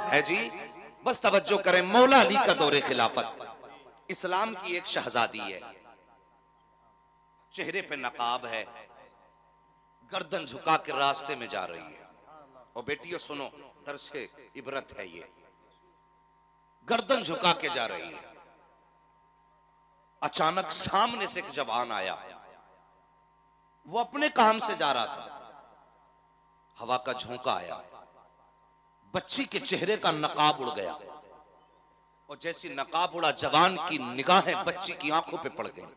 है जी। बस तवज्जो करें, मौला अली का दौरे खिलाफत, इस्लाम की एक शहजादी है, चेहरे पे नकाब है, गर्दन झुका के रास्ते में जा रही है। और बेटियों सुनो, दरसे इबरत है ये, गर्दन झुका के जा रही है। अचानक सामने से एक जवान आया, वो अपने काम से जा रहा था, हवा का झोंका आया, बच्ची के चेहरे का नकाब उड़ गया, और जैसी नकाब उड़ा जवान की निगाहें बच्ची की आंखों पे पड़ गई।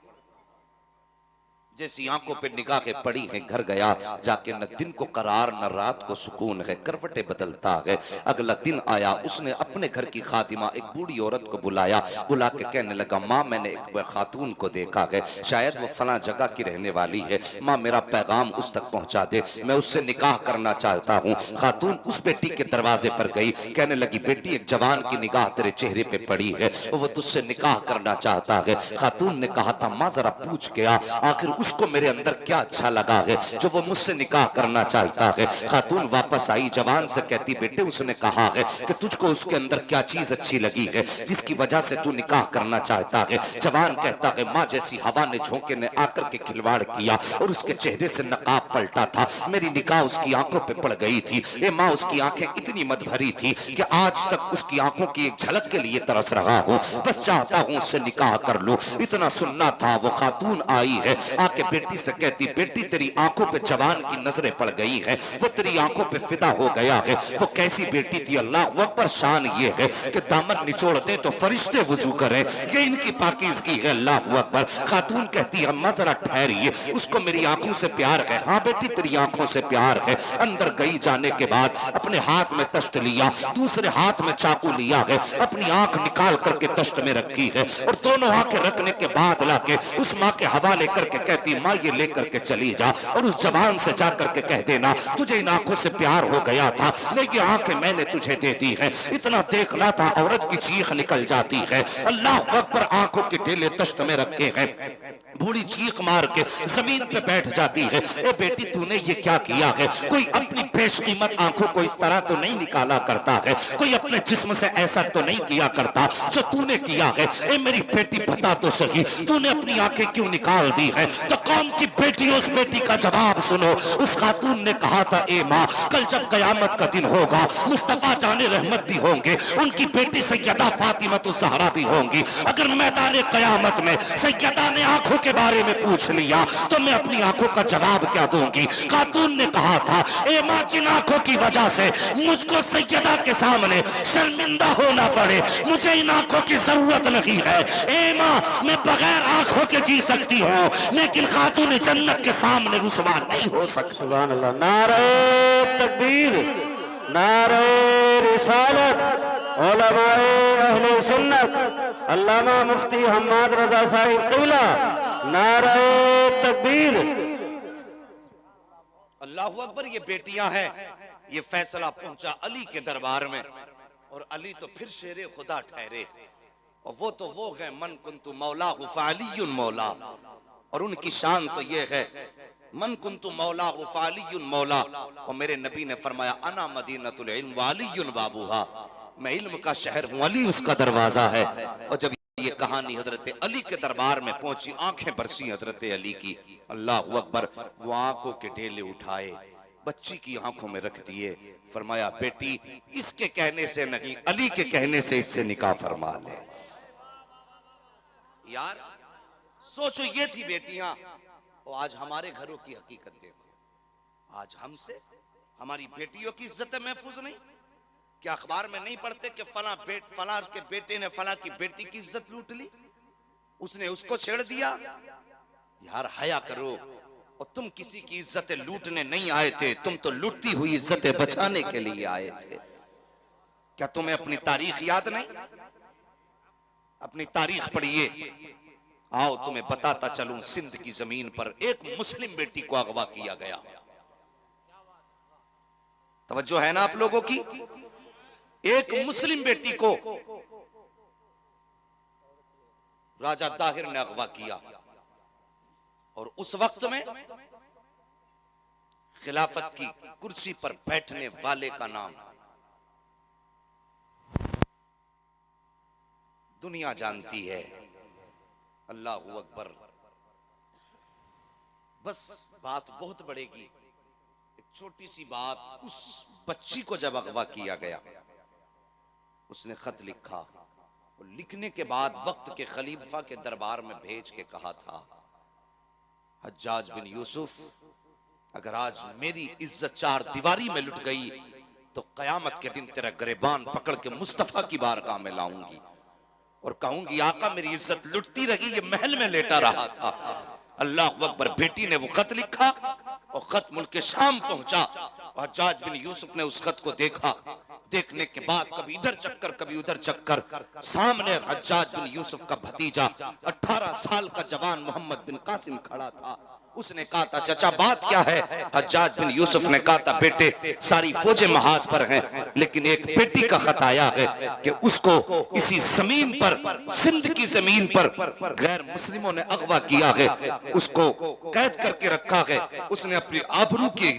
जैसी आंखों पे निगाहें पड़ी हैं, घर गया जाके न दिन को करार न रात को सुकून है, करवटें बदलता है। अगला दिन आया, उसने अपने घर की खातिमा एक बूढ़ी औरत को बुलाया, बुला के कहने लगा, माँ मैंने एक खातून को देखा है, शायद वो फला जगह की रहने वाली है, माँ मेरा पैगाम उस तक पहुंचा दे, मैं उससे निकाह करना चाहता हूँ। खातून उस बेटी के दरवाजे पर गई, कहने लगी, बेटी एक जवान की निगाह तेरे चेहरे पे पड़ी है, वो तुझसे निकाह करना चाहता है। खातून ने कहा था, माँ जरा पूछ के आ, आखिर उसको मेरे अंदर क्या अच्छा लगा है जो वो मुझसे निकाह करना चाहता है। खातून वापस आई, जवान से कहती, बेटे उसने कहा है कि तुझको उसके अंदर क्या चीज अच्छी लगी है जिसकी वजह से तू निकाह करना चाहता है। जवान कहता है, माँ जैसी हवा ने झोंके ने आकर के खिलवाड़ किया और उसके चेहरे से नकाब पलटा था, मेरी निगाह उसकी आंखों पे पड़ गई थी। ए माँ, उसकी आंखें इतनी मत भरी थी कि आज तक उसकी आंखों की एक झलक के लिए तरस रहा हूँ, बस चाहता हूँ उससे निकाह कर लूं। इतना सुनना था, वो खातून आई है, आके बेटी से कहती, बेटी तेरी आंखों पे जवान की नजरें पड़ गई है, वो तेरी आंखों पे फिदा हो गया है। वो कैसी बेटी थी, अल्लाह अकबर, शान ये है कि दामन निचोड़ दे तो फरिश्ते वुजू करें, ये इनकी पाकीज़गी है, अल्लाह अकबर। खातून कहती, अम्मा जरा ठहरिए, उसको मेरी आंखों से प्यार है। हाँ बेटी तेरी आंखों से प्यार है। अंदर गई, जाने के बाद अपने हाथ में तश्त लिया, दूसरे हाथ में चाकू लिया है, अपनी आंख निकाल करके तश्त में रखी है, और दोनों आंखें रखने के बाद लाके उस माँ के हवाले करके कहती, माँ ये लेकर के चली जा, और उस जवान से जाकर के कह देना, तुझे इन आंखों से प्यार हो गया था, लेकिन आंखें मैंने तुझे दे दी है। इतना देखना था, औरत की चीख निकल जाती है। अल्लाह अकबर, आंखों के ढेले तश्त में रखे हैं, बूढ़ी चीख मार के जमीन पे बैठ जाती है। ए बेटी तूने ये क्या किया है? कोई अपनी बेशकीमत आंखों को इस तरह तो नहीं निकाला करता है, कोई अपने जिस्म से ऐसा तो नहीं किया करता जो तूने किया है। ए मेरी बेटी बता तो सही, तूने अपनी आंखें क्यों निकाल दी है? तो कौन की बेटी, उस बेटी का जवाब सुनो। उस खातून ने कहा था, ए माँ कल जब कयामत का दिन होगा, मुस्तफा जाने रहमत भी होंगे, उनकी बेटी सैयदा फातिमा तो ज़हरा भी होंगी, अगर मैदान कयामत में सैयदा ने आंखों के बारे में पूछ लिया तो मैं अपनी आंखों का जवाब क्या दूंगी? खातून ने कहा था, ए माँ जिन आंखों की वजह से मुझको सैयदा के सामने शर्मिंदा होना पड़े, मुझे इन आंखों की जरूरत नहीं है। ए माँ मैं बगैर आंखों के जी सकती हूँ, लेकिन खातून जन्नत के सामने रुसवा नहीं हो सकती। सुभान अल्लाह। नारे तकबीर, नारे रिसालत, उलमाए अहले सुन्नत, अल्लामा मुफ्ती हम्माद रजा साहिब क़िबला, नारे तकबीर। अल्लाह अकबर। ये बेटियां हैं, ये फैसला पहुंचा अली के दरबार में, और अली तो फिर शेरे खुदा ठहरे, और वो तो वो है, मन कुंतु मौला फ़अलियुन मौला, और उनकी शान तो ये है, मन कुंतु मौला फ़अलियुन मौला, और मेरे नबी ने फरमाया, अना मदीनतुल इल्म वालियुन बाबूहा, मैं इल्म का शहर हूँ, अली उसका दरवाजा है। और जब ये कहानी हजरत अली के दरबार में पहुंची, आंखें बरसी हजरत अली की, अल्लाह अकबर। वो आंखों के ढेले उठाए, बच्ची की आंखों में रख दिए, फरमाया, बेटी इसके कहने से नहीं, अली के कहने से इससे निकाह फरमा ले। यार सोचो, ये थी बेटियां, और आज हमारे घरों की हकीकत देखो। आज हमसे हमारी बेटियों की इज्जत महफूज नहीं। क्या अखबार में नहीं पढ़ते कि फला के बेटे ने फला की बेटी की इज्जत लूट ली, उसने उसको छेड़ दिया? यार हया करो। और तुम किसी की इज्जतें लूटने नहीं आए थे, तुम तो लूटती हुई इज्जतें बचाने के लिए आए थे। क्या तुम्हें अपनी तारीख याद नहीं? अपनी तारीख पढ़िए, आओ तुम्हें बताता चलूं। सिंध की जमीन पर एक मुस्लिम बेटी को अगवा किया गया। तवज्जो है ना आप लोगों की? एक मुस्लिम बेटी को राजा ताहिर ने अगवा किया, और उस वक्त में खिलाफत की कुर्सी पर बैठने वाले का नाम दुनिया जानती है। अल्लाह अकबर। बस बात बहुत बढ़ेगी। एक छोटी सी बात, उस बच्ची को जब अगवा किया गया, उसने खत लिखा और लिखने के बाद वक्त के खलीफा के दरबार में भेज के कहा था, हज्जाज बिन यूसुफ, अगर आज मेरी इज्जत चार दीवारी में लुट गई तो कयामत के दिन तेरा गिरबान पकड़ के मुस्तफा की बारगाह में लाऊंगी और कहूंगी, आका मेरी इज्जत लुटती रही, ये महल में लेटा रहा था। अल्लाह अकबर। बेटी ने वो खत लिखा और खत मुल्क शाम पहुंचा। हज्जाज बिन यूसुफ ने उस खत को देखा। देखने के बाद कभी इधर चक्कर कभी उधर चक्कर, सामने हज्जाज बिन यूसुफ का भतीजा 18 साल का जवान मोहम्मद बिन कासिम खड़ा था। उसने कहा था, चचा बात क्या है? हज्जाज बिन यूसुफ ने कहा था, बेटे सारी फौजें महाज पर हैं, लेकिन एक बेटी का खत आया है कि उसको इसी जमीन पर, सिंध की जमीन पर गैर मुस्लिमों ने अगवा किया है, उसको कैद करके रखा है। उसने अपनी आबरू के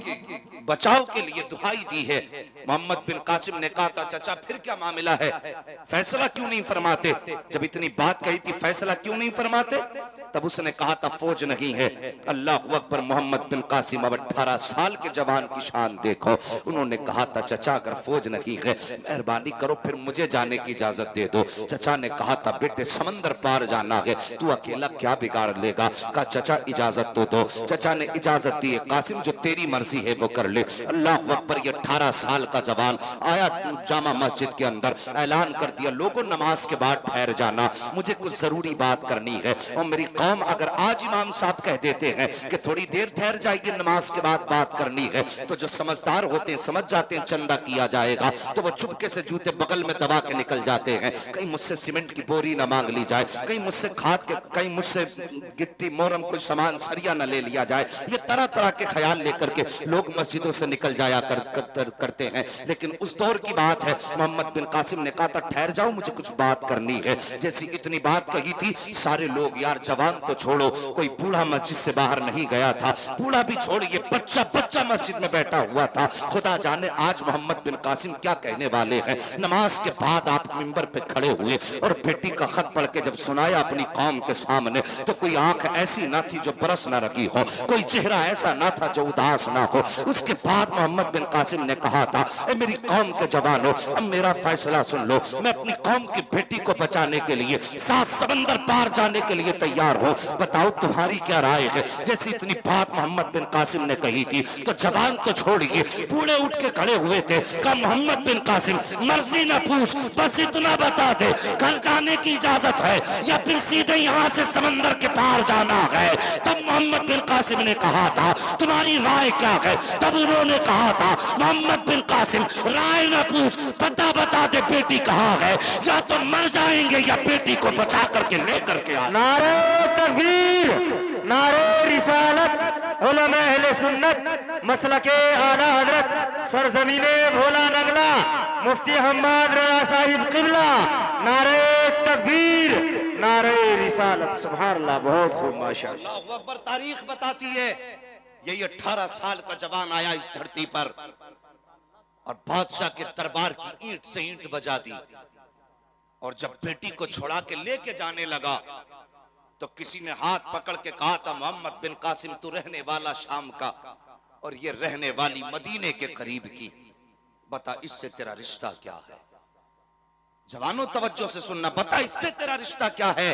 बचाव के लिए दुहाई दी है। मोहम्मद बिन कासिम ने कहा था, चचा फिर क्या मामला है, फैसला क्यों नहीं फरमाते? जब इतनी बात कही थी, फैसला क्यों नहीं फरमाते? तब उसने कहा था, फौज नहीं है। अल्लाह अकबर। मोहम्मद बिन कासिम अब 18 साल के जवान की शान देखो। उन्होंने कहा था, चचा अगर फौज नहीं है, मेहरबानी करो फिर मुझे जाने की इजाजत दे दो। चचा ने कहा था, बेटे समंदर पार जाना है, तू अकेला क्या बिगाड़ लेगा? कहा, चचा इजाजत तो दो। चचा ने इजाजत दी है, कासिम जो तेरी मर्जी है वो कर ले। अल्लाह अकबर। ये 18 साल का जवान आया जामा मस्जिद के अंदर, ऐलान कर दिया, लोगों नमाज के बाद ठहर जाना, मुझे कुछ जरूरी बात करनी है। और मेरी कौम अगर आज इमाम साहब कह देते हैं कि थोड़ी देर ठहर जाइए, नमाज के बाद बात करनी है, तो जो समझदार होते हैं समझ जाते हैं चंदा किया जाएगा, तो वो चुपके से जूते बगल में दबा के निकल जाते हैं। कहीं मुझसे सीमेंट की बोरी ना मांग ली जाए, कहीं मुझसे खाद के, कहीं मुझसे गिट्टी मोरम कुछ सामान सरिया न ले लिया जाए। ये तरह तरह के ख्याल लेकर के लोग मस्जिदों से निकल जाया करते हैं। लेकिन उस दौर की बात है, मोहम्मद बिन कासिम ने कहा था, ठहर जाओ मुझे कुछ बात करनी है। जैसी इतनी बात कही थी, सारे लोग, यार जवान तो छोड़ो, कोई बूढ़ा मस्जिद से बाहर नहीं गया था, बूढ़ा भी छोड़िए, बच्चा बच्चा मस्जिद में बैठा हुआ था। खुदा जाने आज मोहम्मद बिन कासिम क्या कहने वाले हैं। नमाज के बाद आप मिंबर पे खड़े हुए और बेटी का खत पढ़ के जब सुनाया अपनी कौम के सामने, तो कोई आंख ऐसी ना थी जो बरस ना रही हो, कोई चेहरा ऐसा ना था जो उदास ना हो। उसके बाद मोहम्मद बिन कासिम ने कहा था, ए मेरी कौम के जवानों, अब मेरा फैसला सुन लो, मैं अपनी कौम की बेटी को बचाने के लिए 7 समंदर पार जाने के लिए तैयार हूँ, बताओ तुम्हारी क्या राय है? जैसे इतनी बात मोहम्मद बिन कासिम ने कही थी, तो जवान तो छोड़िए, बूढ़े उठ के खड़े हुए थे। कहा, मोहम्मद बिन कासिम मर्जी ना पूछ, बस इतना बता दे, घर जाने की इजाजत है या फिर सीधे यहाँ से समंदर के पार जाना है? तब मोहम्मद बिन कासिम ने कहा था, तुम्हारी राय क्या है? तब उन्होंने कहा था, मोहम्मद बिन कासिम राय ना पूछ, पता बता दे बेटी कहाँ है, या तो मर जाएंगे या बेटी को बचा करके लेकर के आ। नारे तकबीर, नारे रिसालत, उलमा अहले सुन्नत, मसलके आला हजरत सरजमीने भोला नगला, मुफ्ती हम्माद रजा साहिब किबला, नारे तकबीर, नारे रिसालत। सुभान अल्लाह, बहुत खूब, माशाअल्लाह। अल्लाहु अकबर। तारीख बताती है, यही 18 साल का जवान आया इस धरती पर और बादशाह के दरबार की ईंट से ईंट बजा दी। और जब बेटी को छुड़ा के लेके जाने लगा, तो किसी ने हाथ पकड़ के कहा था, मोहम्मद बिन कासिम तू रहने वाला शाम का और ये रहने वाली मदीने के करीब की, बता इससे तेरा रिश्ता क्या है? जवानों तवज्जो से सुनना, बता इससे तेरा रिश्ता क्या है?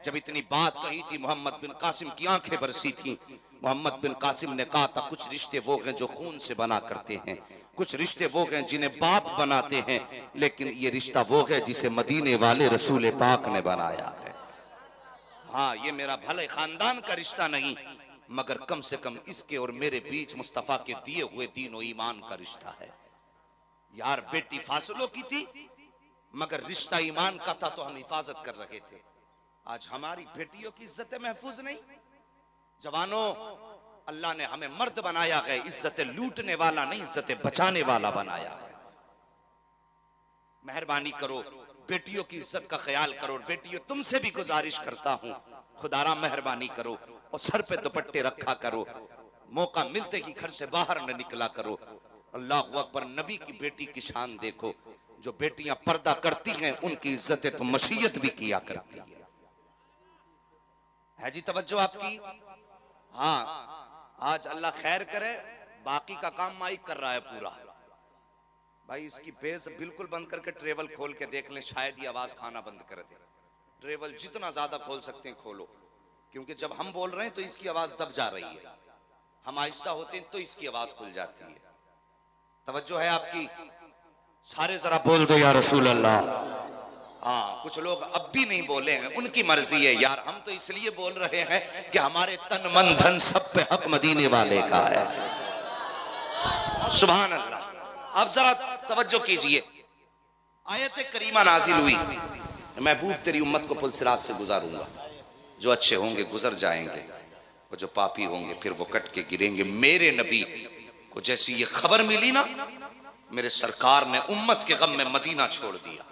जब इतनी बात कही थी, मोहम्मद बिन कासिम की आंखें बरसी थी। मोहम्मद बिन कासिम ने कहा था, कुछ रिश्ते वो हैं जो खून से बना करते हैं, कुछ रिश्ते वो हैं जिन्हें बाप बनाते हैं, लेकिन ये रिश्ता वो है जिसे मदीने वाले रसूल पाक ने बनाया है। हाँ, ये मेरा भले खानदान का रिश्ता नहीं, मगर कम से कम इसके और मेरे बीच मुस्तफा के दिए हुए दीन और ईमान का रिश्ता है। यार बेटी फासलों की थी, मगर रिश्ता ईमान का था, तो हम हिफाजत कर रहे थे। आज हमारी बेटियों की इज्जतें महफूज नहीं। जवानों, अल्लाह ने हमें मर्द बनाया है, इज्जतें लूटने वाला नहीं, इज्जतें बचाने वाला बनाया है। मेहरबानी करो, बेटियों की इज्जत का ख्याल करो। बेटियों, तुमसे भी गुजारिश करता हूं, खुदारा मेहरबानी करो और सर पे दुपट्टे रखा करो, मौका मिलते ही घर से बाहर न निकला करो। अल्लाह अकबर। नबी की बेटी की शान देखो, जो बेटियां पर्दा करती हैं उनकी इज्जत तो मशीयत भी किया करती है जी। तवज्जो आपकी। हाँ, आज अल्लाह खैर करे, बाकी का काम माइक कर रहा है पूरा। भाई इसकी बेस बिल्कुल बंद करके ट्रेवल खोल के देख लें, शायद ये आवाज खाना बंद कर दे। ट्रेवल जितना ज्यादा खोल सकते हैं खोलो, क्योंकि जब हम बोल रहे हैं तो इसकी आवाज दब जा रही है, हम आहिस्ता होते हैं तो इसकी आवाज खुल जाती है। तवज्जो है आपकी? सारे जरा बोल दो या रसूल अल्लाह। हाँ, कुछ लोग अब भी नहीं बोले हैं, उनकी मर्जी है यार। हम तो इसलिए बोल रहे हैं कि हमारे तन मन धन सब पे हक मदीने वाले का है। सुभान अल्लाह। अब जरा तवज्जो कीजिए, आयत करीमा नाजिल हुई, महबूब तेरी उम्मत को पुलसिरात से गुजारूंगा, जो अच्छे होंगे गुजर जाएंगे और जो पापी होंगे फिर वो कट के गिरेंगे। मेरे नबी को जैसी ये खबर मिली ना, मेरे सरकार ने उम्मत के गम में मदीना छोड़ दिया।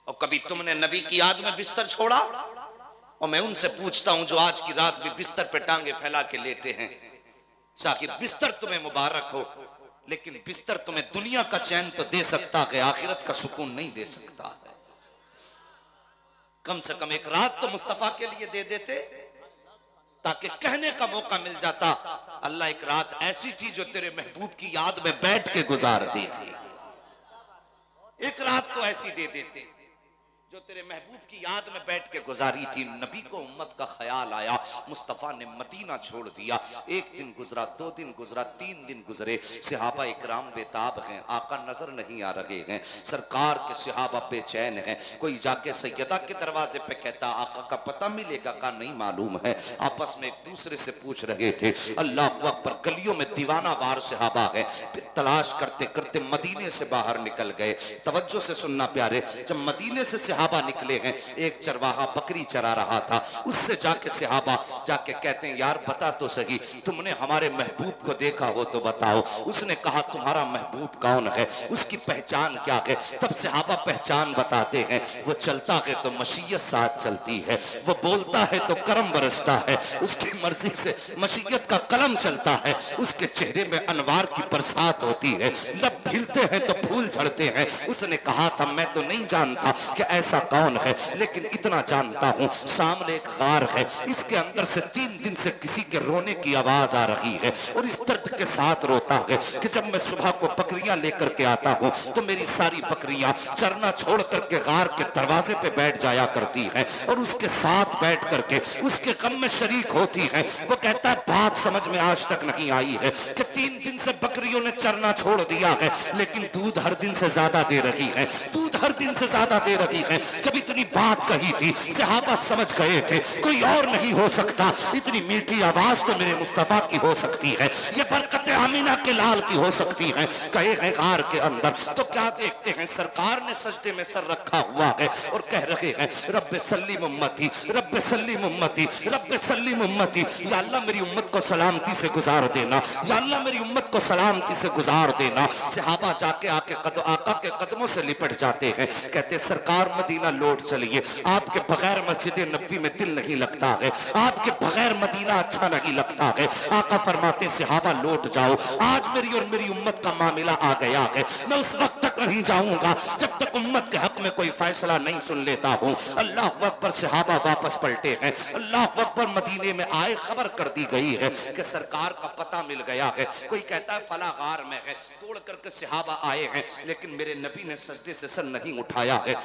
और कभी तुमने नबी की याद में बिस्तर छोड़ा? और मैं उनसे पूछता हूं जो आज की रात भी बिस्तर पे टांगे फैला के लेटे हैं, साकिब बिस्तर तुम्हें मुबारक हो, लेकिन बिस्तर तुम्हें दुनिया का चैन तो दे सकता है, आखिरत का सुकून नहीं दे सकता है। कम से कम एक रात तो मुस्तफा के लिए दे देते, ताकि कहने का मौका मिल जाता, अल्लाह एक रात ऐसी थी जो तेरे महबूब की याद में बैठ के गुजारती थी। एक रात तो ऐसी दे देते जो तेरे महबूब की याद में बैठ के गुजारी थी। नबी को उम्मत का ख्याल आया, मुस्तफ़ा ने मदीना छोड़ दिया। एक दिन गुजरा, 2 दिन गुजरा, 3 दिन गुजरे, सहाबा इकराम बेताब हैं, आका नजर नहीं आ रहे हैं, सरकार के सहाबा बेचैन हैं। कोई जाके सैयदा के दरवाजे पे कहता आका का पता मिलेगा का नहीं मालूम है। आपस में एक दूसरे से पूछ रहे थे। अल्लाह अकबर, गलियों में दीवाना वार सहाबा है, फिर तलाश करते करते मदीने से बाहर निकल गए। तवज्जो से सुनना प्यारे, जब मदीने से सहाबा निकले हैं, एक चरवाहा बकरी चरा रहा था, उससे जाके सहाबा जाके कहते हैं यार बता तो सही, तुमने हमारे महबूब को देखा हो तो बताओ। उसने कहा तुम्हारा महबूब कौन है, उसकी पहचान क्या है? तब सहाबा पहचान बताते हैं, वो चलता है तो मशीयत साथ चलती है, वो बोलता है तो करम बरसता है, उसकी मर्जी से मशीयत का कलम चलता है, उसके चेहरे में अनवार की बरसात होती है, लब खिलते हैं तो फूल झड़ते हैं। उसने कहा था मैं तो नहीं जानता कि ऐसा कौन है, लेकिन इतना जानता हूं सामने एक गार है, इसके अंदर से 3 दिन से किसी के रोने की आवाज आ रही है, और इस दर्द के साथ रोता है कि जब मैं सुबह को बकरियां लेकर के आता हूं तो मेरी सारी बकरियां चरना छोड़ करके गार के दरवाजे पे बैठ जाया करती हैं और उसके साथ बैठ करके उसके गम में शरीक होती हैं। वो कहता है बात समझ में आज तक नहीं आई है कि 3 दिन से बकरियों ने चरना छोड़ दिया है, लेकिन दूध हर दिन से ज्यादा दे रही है, दूध हर दिन से ज्यादा दे रही है। जब इतनी बात कही थी सहाबा समझ गए थे कोई और नहीं हो सकता, इतनी मीठी आवाज तो मेरे मुस्तफा की हो सकती है, ये बरकत आमीना के लाल की हो सकती है। कहे हैं गार के अंदर तो क्या देखते हैं, सरकार ने सजदे में सर रखा हुआ है और कह रहे हैं रब्बे सल्लिम उम्मती, रब्बे सल्लिम उम्मती, रब्बे सल्लिम उम्मती। या अल्लाह मेरी उम्मत को सलामती से गुजार देना, या अल्लाह मेरी उम्मत को सलामती से गुजार देना। सहाबा जाके आके आका के कदमों से लिपट जाते हैं, कहते सरकार मदीना लौट चलिए, आपके बगैर मस्जिद नबवी में दिल नहीं लगता है, आपके बगैर मदीना अच्छा नहीं लगता है। आका फरमाते सहाबा लौट जाओ, आज मेरी और मेरी उम्मत का मामला आ गया है, मैं उस वक्त तक नहीं जाऊंगा जब तक उम्मत के हक में कोई फैसला नहीं सुन लेता हूं। अल्लाह अकबर, सहाबा वापस पलटे हैं, अल्लाह अकबर, मदीने में आए खबर कर दी गई है कि सरकार का पता मिल गया है। कोई कहता है फला गार में है, तोड़ करके सहाबा आए हैं, लेकिन मेरे नबी ने सजदे से सर नहीं उठाया है।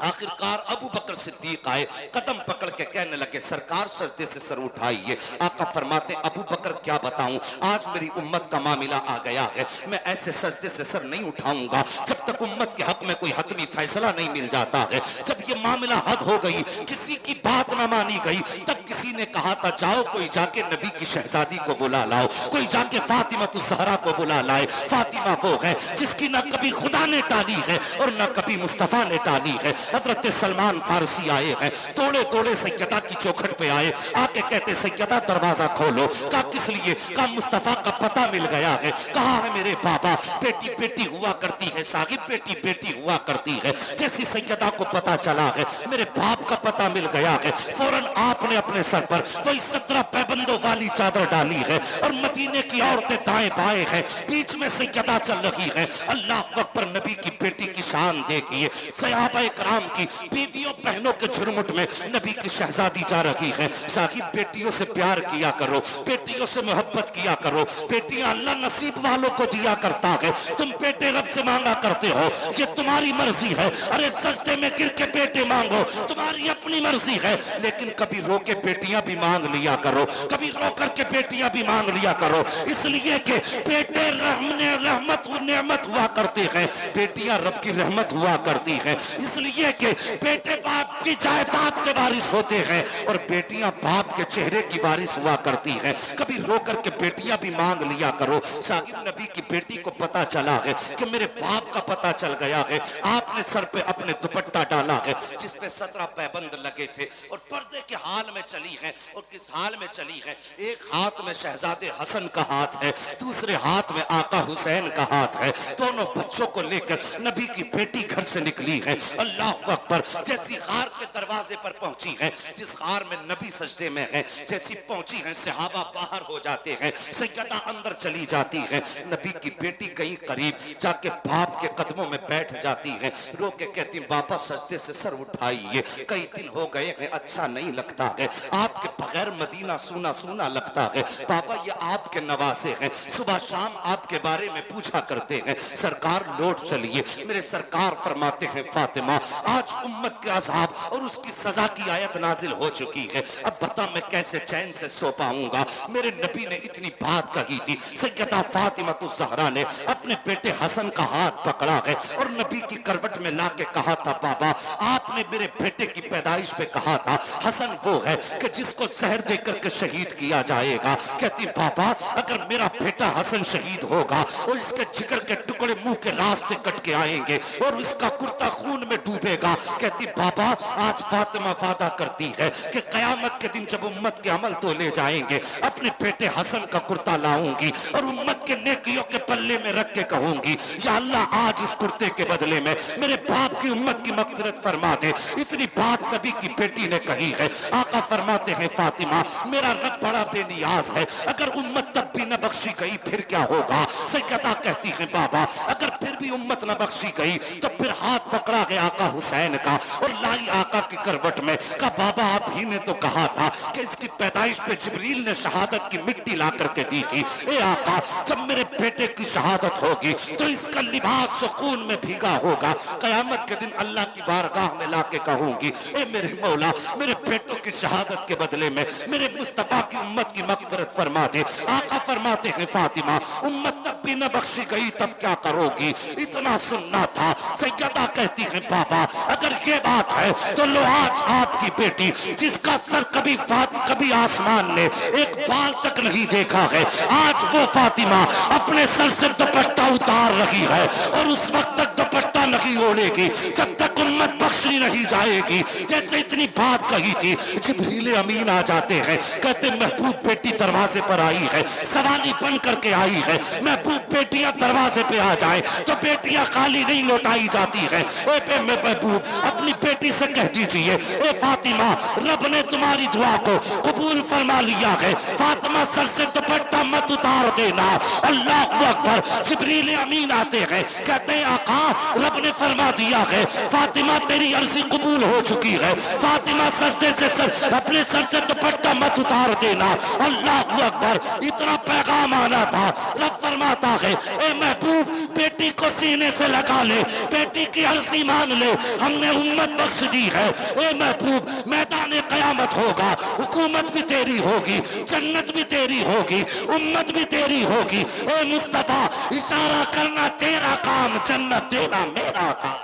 आखिरकार अबू बकर सिद्दीक आए, कदम पकड़ के कहने लगे सरकार सजदे से सर उठाइए। आका फरमाते अबू बकर क्या बताऊं, आज मेरी उम्मत का मामला आ गया है, मैं ऐसे सजदे से सर नहीं उठाऊंगा जब तक उम्मत के हक में कोई हतमी फैसला नहीं मिल जाता है। जब ये मामला हद हो गई, किसी की बात ना मानी गई, तब किसी ने कहा था जाओ कोई जाके नबी की शहजादी को बुला लाओ, कोई जाके फातिमा ज़हरा को बुला लाए। फातिमा वो है जिसकी ना कभी खुदा ने टाली है और ना कभी मुस्तफा ने टाली है। हजरत सलमान फारसी आए हैं, तोड़े तोड़े सैयदा की चौखट पे आए, आके कहते सैयदा दरवाजा खोलो। का किस लिए? का मुस्तफा का पता मिल गया है। कहा है मेरे बाबा, बेटी बेटी हुआ करती है साहिब, बेटी बेटी हुआ करती है। जैसी सैयदा को पता चला है मेरे बाप का पता मिल गया है, फौरन आपने अपने सर पर वही 17 पैबंदों वाली चादर डाली है और मदीने की औरतें दाएं बाएं हैं, बीच में सैयदा चल रही है। अल्लाह अकबर, नबी की बेटी की शान देखिए, सहाबा कराम की बीवियों बहनों के झुरमुट में नबी की शहजादी जा रही है। साहिब, बेटियों से प्यार किया करो, बेटियों से मोहब्बत किया करो, बेटियां अल्लाह नसीब वालों को दिया करता है। तुम बेटे रब से मांगा करते हो, ये तुम्हारी मर्जी है। अरे सजदे में गिर के बेटे मांगो, तुम्हारी अपनी मर्जी है, लेकिन कभी रो के बेटियां भी मांग लिया करो, कभी रो करके बेटियां भी मांग लिया करो, इसलिए कि बेटे रहमत नेमत हुआ करते हैं, बेटियां रब की रहमत हुआ करती हैं। इसलिए कि बेटे बाप की जायदाद के वारिस होते हैं और बेटियां बाप के चेहरे की वारिस हुआ करती हैं। कभी रो करके बेटियां भी मांग लिया करो। साहिब, नबी की बेटी को पता चला है कि मेरे बाप का पता चल गया है। आपने सर पे अपने दुपट्टा डाला है जिसपे 17 पैबंद लगे थे और पर्दे के हाल में चली है। और किस हाल में चली है? एक हाथ में शहजादे हसन का हाथ है, दूसरे हाथ में आका हुसैन का हाथ है। दोनों बच्चों को लेकर नबी की बेटी घर से निकली है। अल्लाह अकबर, जैसी गार के दरवाजे पर पहुंची है, जिस गार में नबी सजदे में है, जैसी पहुंची है सहाबा बाहर हो जाते हैं, सैयदा अंदर चली जाती है। नबी की बेटी कहीं करीब जाके बाप के कदमों में बैठ जाती है, रो के कहती, बाबा सजदे से सर उठाइए, कई दिन हो गए हैं, अच्छा नहीं लगता है, आपके बगैर मदीना सूना सूना लगता है। बाबा, ये आपके नवासे हैं, सुबह शाम आपके बारे में पूछा करते हैं, सरकार लौट चलिए। मेरे सरकार फरमाते हैं, फातिमा, आज उम्मत के अज़ाब और उसकी सजा की आयत नाजिल हो चुकी है, अब बता मैं कैसे चैन से सो पाऊंगा। मेरे नबी ने इतनी बात कही थी। सैयदा फातिमा तो ज़हरा ने अपने बेटे हसन का हाथ पकड़ा है और नबी की करवट में लाके कहा था, बाबा आपने मेरे बेटे की पैदाइश पे कहा था हसन वो है कि जिसको जहर देकर के शहीद किया जाएगा। कहती, बाबा अगर मेरा बेटा हसन शहीद होगा और इसके जिगर के टुकड़े मुंह के रास्ते कट के आएंगे और इसका कुर्ता खून में डूबेगा। कहती, बाबा आज फातिमा वादा करती है कि कयामत के दिन जब उम्मत के अमल तो ले जाएंगे, अपने बेटे हसन का कुर्ता लाऊंगी और उम्मत के नेकियों के पल्ले में रख के कहूंगी, या अल्लाह आज इस कुर्ते के बदले में मेरे बाप की उम्मत की मग़फ़िरत फरमा दे। इतनी बात नबी की बेटी ने कही है। आका फरमाते हैं, फातिमा मेरा रब बड़ा बेनियाज है, अगर उम्मत तब भी न बख्शी गई फिर क्या होगा? सैयदा कहती है, बाबा अगर फिर भी उम्मत न बख्शी गई तो फिर हाथ पकड़ा गया आका हुसैन का और लाई आका की करवट में। कहा, बाबा आप ही ने तो कहा था कि इसकी पैदाइश पे जिब्रील ने शहादत की मिट्टी ला करके दी थी। ए आका, जब मेरे बेटे की शहादत होगी तो इसका लिबास सुकून में भीगा होगा। कयामत के दिन अल्लाह की बारगाह में लाके कहूंगी, ए मेरे मौला, मेरे बेटों की शहादत के बदले में मेरे मुस्तफा की उम्मत की मग़फ़िरत फरमा दे। आका फरमाते हैं, फातिमा उम्मत तब भी न बख्शी गई तब क्या करोगी? इतना सुनना था। सैयदा कहती है, बाबा अगर ये बात है तो लो आज आपकी बेटी जिसका सर कभी आसमान ने एक बाल तक नहीं देखा है, आज वो फातिमा अपने सर से दुपट्टा उतार रही है और उस वक्त तक दुपट्टा नहीं ओढ़ेगी जब तक उम्मत बख्शी नहीं जाएगी। जैसे इतनी बात कही थी, जिब्रील अमीन आ जाते हैं, कहते महबूब बेटी दरवाजे पर आई है, सवाली बन करके आई है। महबूब बेटियां दरवाजे पे आ जाए तो बेटियां खाली नहीं लौटाई जाती है। ए महबूब अपनी बेटी से कह दीजिए, ए फातिमा रब ने तुम्हारी दुआ को कबूल फरमा लिया है, फातिमा सर से दुपट्टा मत उतार देना। अल्लाह अकबर। जिब्रील अमीन आते हैं, कहते हैं आका रब ने फरमा दिया है, फातिमा तेरी अर्जी कबूल हो चुकी है, फातिमा सजदे से अपने सर से दुपट्टा मत उतार देना। अल्लाह अकबर। इतना पैगाम आना था। रब फरमाता है, ए महबूब बेटी को सीने से लगा ले, बेटी की अर्जी मान ले, हमने उम्मत बख्श दी है। ए महबूब मैदान कयामत होगा, हुकूमत भी तेरी होगी, जन्नत भी तेरी होगी, उम्मत भी तेरी होगी। ए मुस्तफा इशारा करना तेरा काम, जन्नत देना मेरा काम।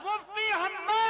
मुफ्ती हम्माद